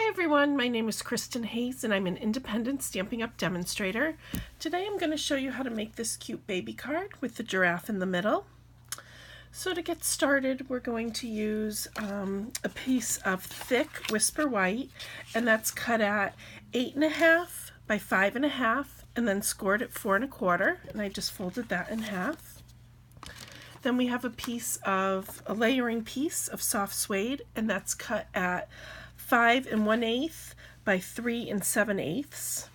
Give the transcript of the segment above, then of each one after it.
Hi everyone, my name is Kristen Hayes and I'm an independent Stampin' Up! Demonstrator. Today I'm going to show you how to make this cute baby card with the giraffe in the middle. So to get started, we're going to use a piece of thick Whisper White, and that's cut at 8.5 by 5.5 and then scored at 4 1/4, and I just folded that in half. Then we have a layering piece of soft suede, and that's cut at 5 1/8 by 3 7/8.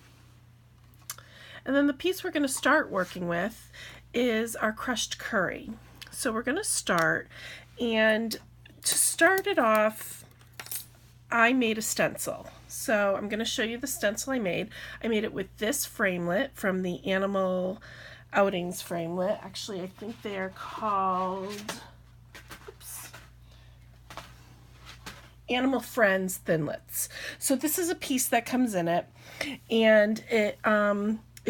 And then the piece we're going to start working with is our crushed curry. So we're going to start, and to start it off, I made a stencil. So I'm going to show you the stencil I made. I made it with this framelit from the Animal Outings framelit. Actually, I think they are called Animal Friends Thinlits. So this is a piece that comes in it, and it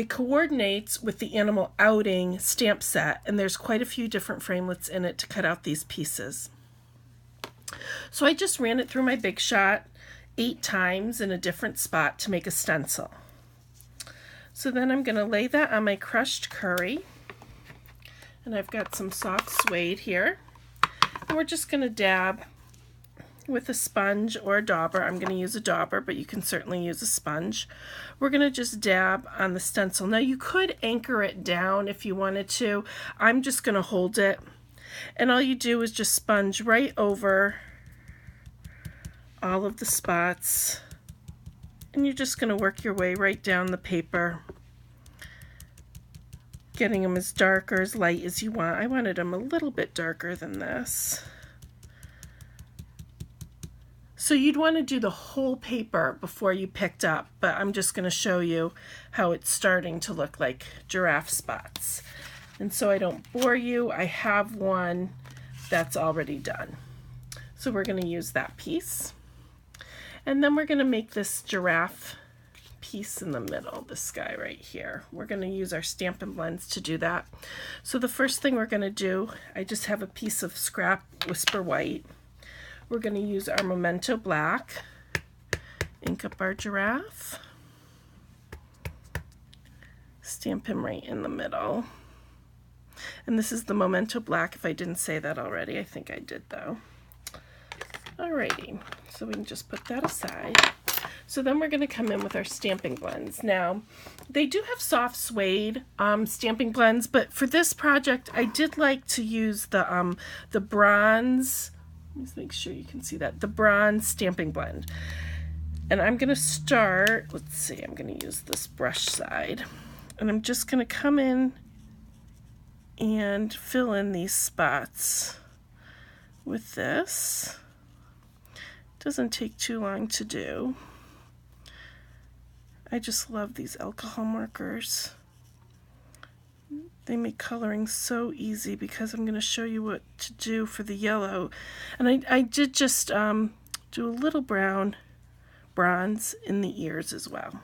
coordinates with the Animal Outing stamp set, and there's quite a few different framelits in it to cut out these pieces. So I just ran it through my Big Shot 8 times in a different spot to make a stencil. So then I'm going to lay that on my crushed curry, and I've got some soft suede here, and we're just going to dab with a sponge or a dauber. I'm going to use a dauber, but you can certainly use a sponge. We're going to just dab on the stencil. Now you could anchor it down if you wanted to. I'm just going to hold it, and all you do is just sponge right over all of the spots, and you're just going to work your way right down the paper, getting them as dark or as light as you want. I wanted them a little bit darker than this. So you'd want to do the whole paper before you picked up, but I'm just going to show you how it's starting to look like giraffe spots. And so I don't bore you, I have one that's already done. So we're going to use that piece. And then we're going to make this giraffe piece in the middle, this guy right here. We're going to use our Stampin' blends to do that. So the first thing we're going to do, I just have a piece of scrap Whisper White. We're going to use our Memento Black, ink up our giraffe, stamp him right in the middle. And this is the Memento Black, if I didn't say that already. I think I did though. Alrighty, so we can just put that aside. So then we're going to come in with our Stampin' blends. Now, they do have soft suede Stampin' blends, but for this project, I did like to use the bronze. Let's make sure you can see that. The bronze Stampin' blend. And I'm going to start, let's see, I'm going to use this brush side. And I'm just going to come in and fill in these spots with this. Doesn't take too long to do. I just love these alcohol markers. They make coloring so easy because I'm going to show you what to do for the yellow. And I did just do a little bronze in the ears as well.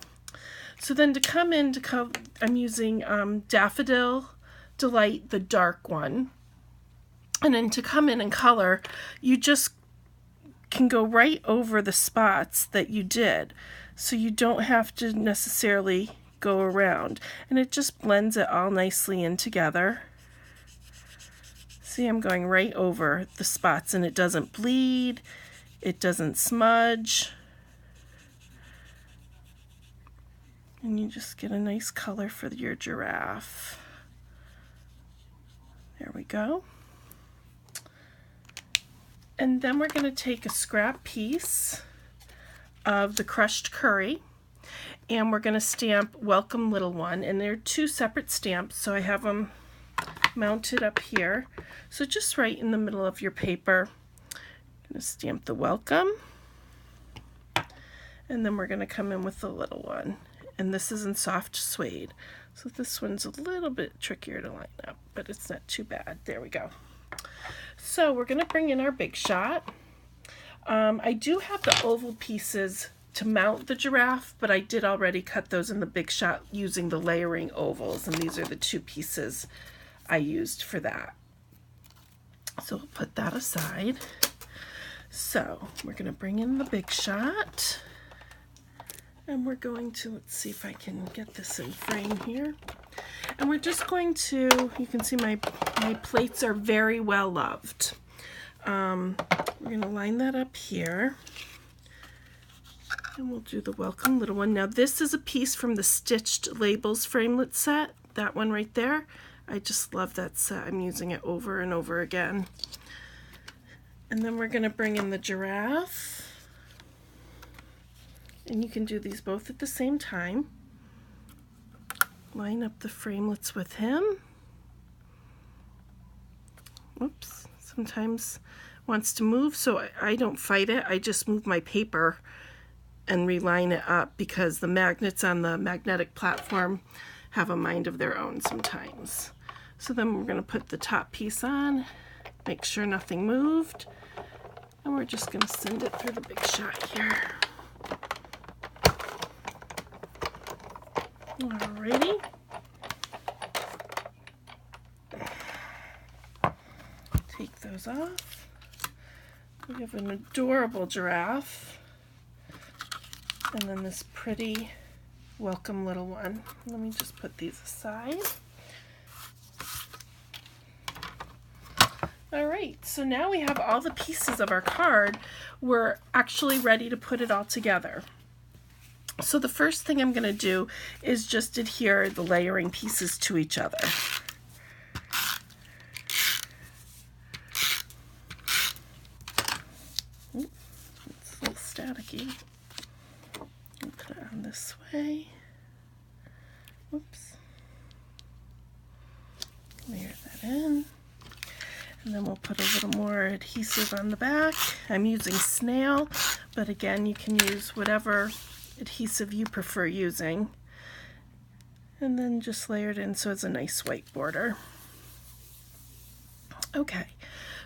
So then to come in to color, I'm using Daffodil Delight, the dark one. And then to come in and color, you just can go right over the spots that you did. So you don't have to necessarily go around, and it just blends it all nicely in together. See, I'm going right over the spots, and it doesn't bleed, it doesn't smudge, and you just get a nice color for your giraffe. There we go. And then we're going to take a scrap piece of the crushed curry, and we're going to stamp Welcome Little One, and they're 2 separate stamps, so I have them mounted up here. So just right in the middle of your paper, I'm going to stamp the Welcome, and then we're going to come in with the little one, and this is in soft suede. So this one's a little bit trickier to line up, but it's not too bad. There we go. So we're going to bring in our Big Shot. I do have the oval pieces to mount the giraffe, but I did already cut those in the Big Shot using the layering ovals, and these are the 2 pieces I used for that. So we'll put that aside. So we're going to bring in the Big Shot. And we're going to, let's see if I can get this in frame here. And we're just going to, you can see my plates are very well loved. We're going to line that up here. And we'll do the welcome little one. Now this is a piece from the Stitched Labels framelit set. That one right there. I just love that set. I'm using it over and over again. And then we're going to bring in the giraffe. And you can do these both at the same time. Line up the framelits with him. Whoops, sometimes wants to move, so I don't fight it. I just move my paper and reline it up because the magnets on the magnetic platform have a mind of their own sometimes. So then we're going to put the top piece on, make sure nothing moved, and we're just going to send it through the big shot here. Alrighty. Take those off. We have an adorable giraffe. And then this pretty welcome little one. Let me just put these aside. Alright, so now we have all the pieces of our card. We're actually ready to put it all together. So the first thing I'm going to do is just adhere the layering pieces to each other. Ooh, it's a little staticky. I'll put it on this way. Oops. Layer that in. And then we'll put a little more adhesive on the back. I'm using snail, but again, you can use whatever adhesive you prefer using, and then just layer it in so it's a nice white border. Okay,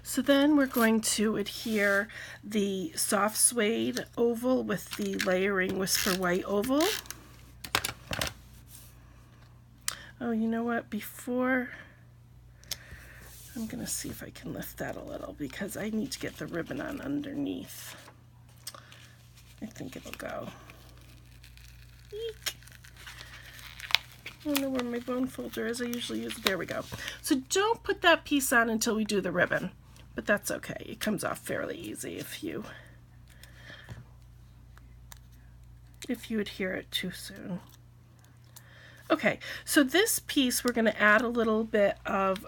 so then we're going to adhere the soft suede oval with the layering whisper white oval. Oh, you know what, before I'm gonna see if I can lift that a little because I need to get the ribbon on underneath. I think it'll go. Eek. I don't know where my bone folder is. I usually use it. There we go. So don't put that piece on until we do the ribbon, but that's okay. It comes off fairly easy if you adhere it too soon. Okay, so this piece we're going to add a little bit of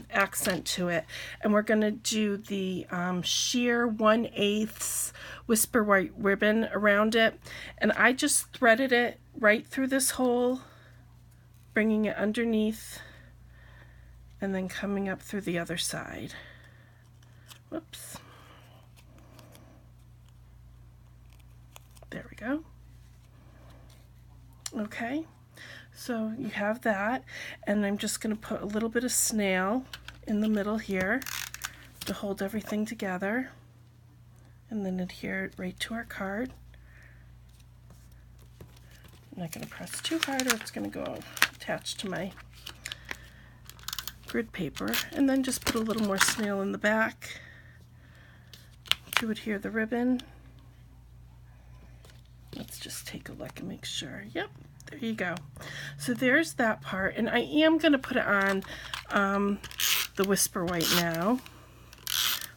accent to it, and we're going to do the sheer 1/8 whisper white ribbon around it, and I just threaded it right through this hole, bringing it underneath, and then coming up through the other side. Whoops. There we go. Okay. So you have that, and I'm just going to put a little bit of snail in the middle here to hold everything together, and then adhere it right to our card. I'm not going to press too hard or it's going to go attached to my grid paper, and then just put a little more snail in the back to adhere the ribbon. Let's just take a look and make sure. Yep. There you go. So there's that part, and I am going to put it on the whisper white now.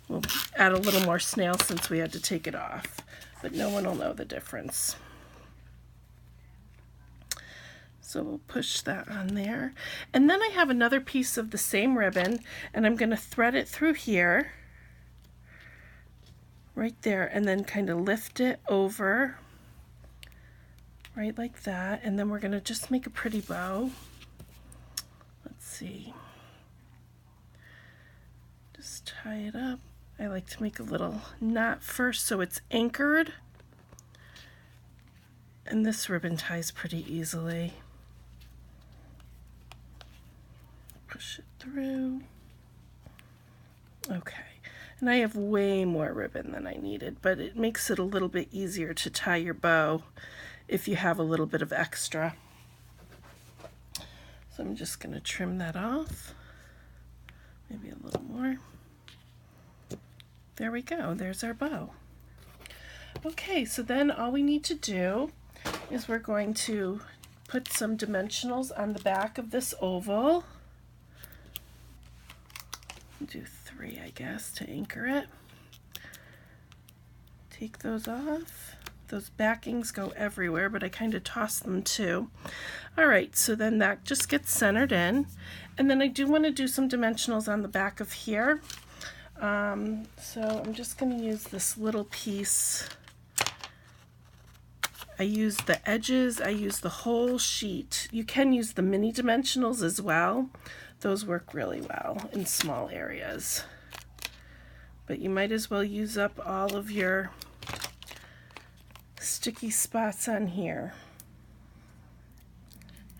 We'll add a little more snail since we had to take it off, but no one will know the difference. So we'll push that on there. And then I have another piece of the same ribbon, and I'm going to thread it through here, right there, and then kind of lift it over. Right like that, and then we're going to just make a pretty bow. Let's see. Just tie it up. I like to make a little knot first so it's anchored. And this ribbon ties pretty easily. Push it through. Okay. And I have way more ribbon than I needed, but it makes it a little bit easier to tie your bow if you have a little bit of extra. So I'm just going to trim that off. Maybe a little more. There we go. There's our bow. Okay, so then all we need to do is we're going to put some dimensionals on the back of this oval. Do 3, I guess, to anchor it. Take those off. Those backings go everywhere, but I kind of toss them too. All right, so then that just gets centered in. And then I do want to do some dimensionals on the back of here. So I'm just going to use this little piece. I use the edges, I use the whole sheet. You can use the mini dimensionals as well. Those work really well in small areas. But you might as well use up all of your sticky spots on here.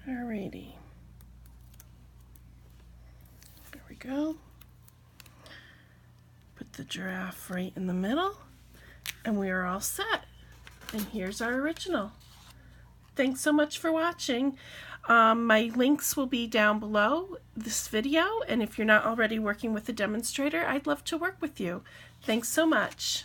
Alrighty. There we go. Put the giraffe right in the middle, and we are all set. And here's our original. Thanks so much for watching. My links will be down below this video, and if you're not already working with a demonstrator, I'd love to work with you. Thanks so much.